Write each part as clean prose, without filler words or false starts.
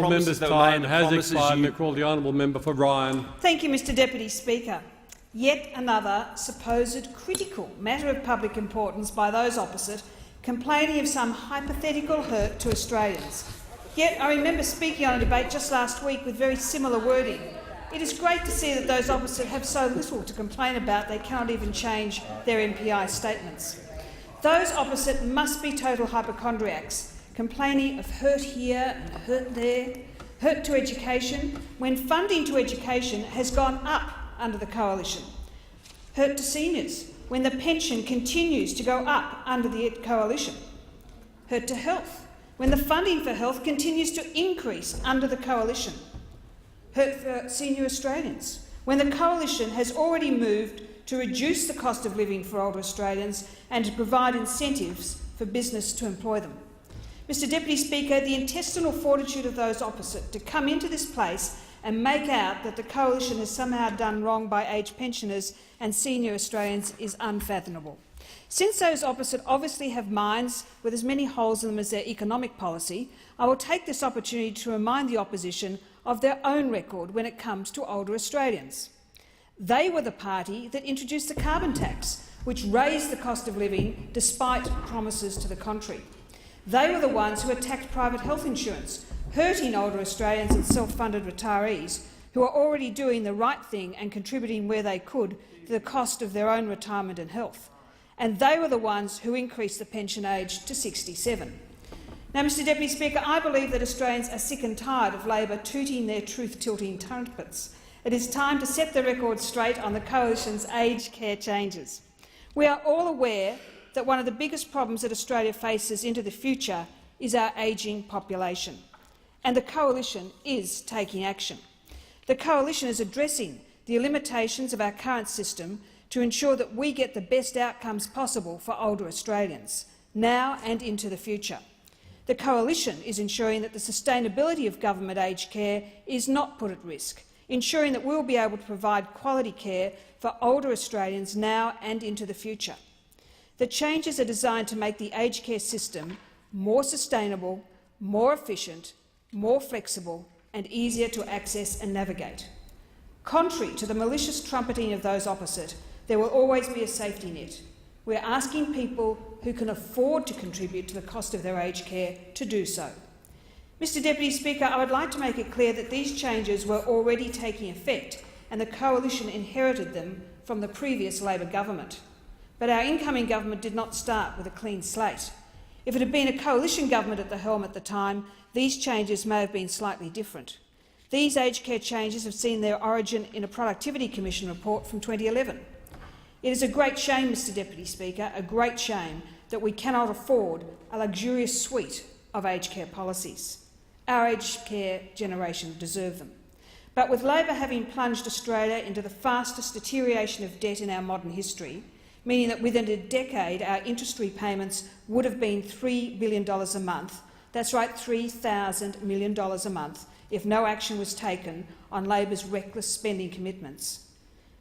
promises that were made, the promises you— Call the honourable member for Ryan. Thank you, Mr Deputy Speaker. Yet another supposed critical matter of public importance by those opposite, complaining of some hypothetical hurt to Australians. Yet I remember speaking on a debate just last week with very similar wording. It is great to see that those opposite have so little to complain about they cannot even change their MPI statements. Those opposite must be total hypochondriacs, complaining of hurt here and hurt there, hurt to education, when funding to education has gone up under the coalition, hurt to seniors, when the pension continues to go up under the coalition, hurt to health, when the funding for health continues to increase under the coalition, hurt for senior Australians, when the coalition has already moved to reduce the cost of living for older Australians and to provide incentives for business to employ them. Mr Deputy Speaker, the intestinal fortitude of those opposite to come into this place and make out that the coalition has somehow done wrong by aged pensioners and senior Australians is unfathomable. Since those opposite obviously have minds with as many holes in them as their economic policy, I will take this opportunity to remind the opposition of their own record when it comes to older Australians. They were the party that introduced the carbon tax, which raised the cost of living despite promises to the contrary. They were the ones who attacked private health insurance, hurting older Australians and self-funded retirees who are already doing the right thing and contributing where they could to the cost of their own retirement and health. And they were the ones who increased the pension age to 67. Now, Mr Deputy Speaker, I believe that Australians are sick and tired of Labor tooting their truth-tilting trumpets. It is time to set the record straight on the Coalition's aged care changes. We are all aware that one of the biggest problems that Australia faces into the future is our ageing population, and the Coalition is taking action. The Coalition is addressing the limitations of our current system to ensure that we get the best outcomes possible for older Australians, now and into the future. The Coalition is ensuring that the sustainability of government aged care is not put at risk, ensuring that we will be able to provide quality care for older Australians now and into the future. The changes are designed to make the aged care system more sustainable, more efficient, more flexible and easier to access and navigate. Contrary to the malicious trumpeting of those opposite, there will always be a safety net. We are asking people who can afford to contribute to the cost of their aged care to do so. Mr Deputy Speaker, I would like to make it clear that these changes were already taking effect and the Coalition inherited them from the previous Labor government. But our incoming government did not start with a clean slate. If it had been a Coalition government at the helm at the time, these changes may have been slightly different. These aged care changes have seen their origin in a Productivity Commission report from 2011. It is a great shame, Mr Deputy Speaker, a great shame that we cannot afford a luxurious suite of aged care policies. Our aged care generation deserve them. But with Labor having plunged Australia into the fastest deterioration of debt in our modern history, meaning that within a decade our interest repayments would have been $3 billion a month, that's right, $3,000 million a month, if no action was taken on Labor's reckless spending commitments.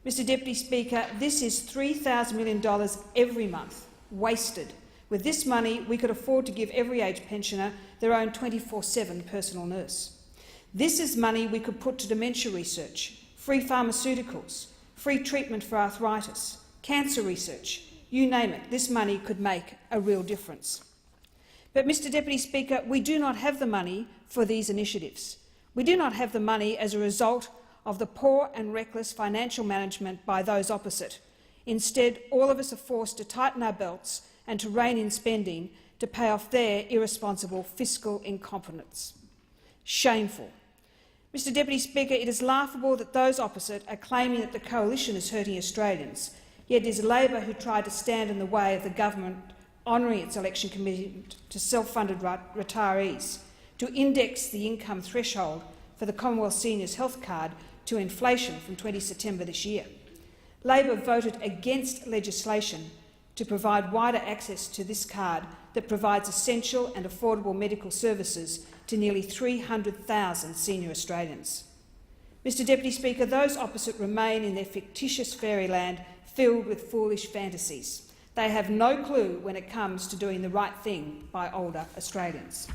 Mr Deputy Speaker, this is $3,000 million every month, wasted. With this money, we could afford to give every aged pensioner their own 24/7 personal nurse. This is money we could put to dementia research, free pharmaceuticals, free treatment for arthritis, cancer research. You name it, this money could make a real difference. But, Mr Deputy Speaker, we do not have the money for these initiatives. We do not have the money as a result of the poor and reckless financial management by those opposite. Instead, all of us are forced to tighten our belts and to rein in spending to pay off their irresponsible fiscal incompetence. Shameful. Mr Deputy Speaker, it is laughable that those opposite are claiming that the Coalition is hurting Australians, yet it is Labor who tried to stand in the way of the government honouring its election commitment to self-funded retirees, to index the income threshold for the Commonwealth Seniors Health Card to inflation from 20 September this year. Labor voted against legislation to provide wider access to this card that provides essential and affordable medical services to nearly 300,000 senior Australians. Mr Deputy Speaker, those opposite remain in their fictitious fairyland filled with foolish fantasies. They have no clue when it comes to doing the right thing by older Australians.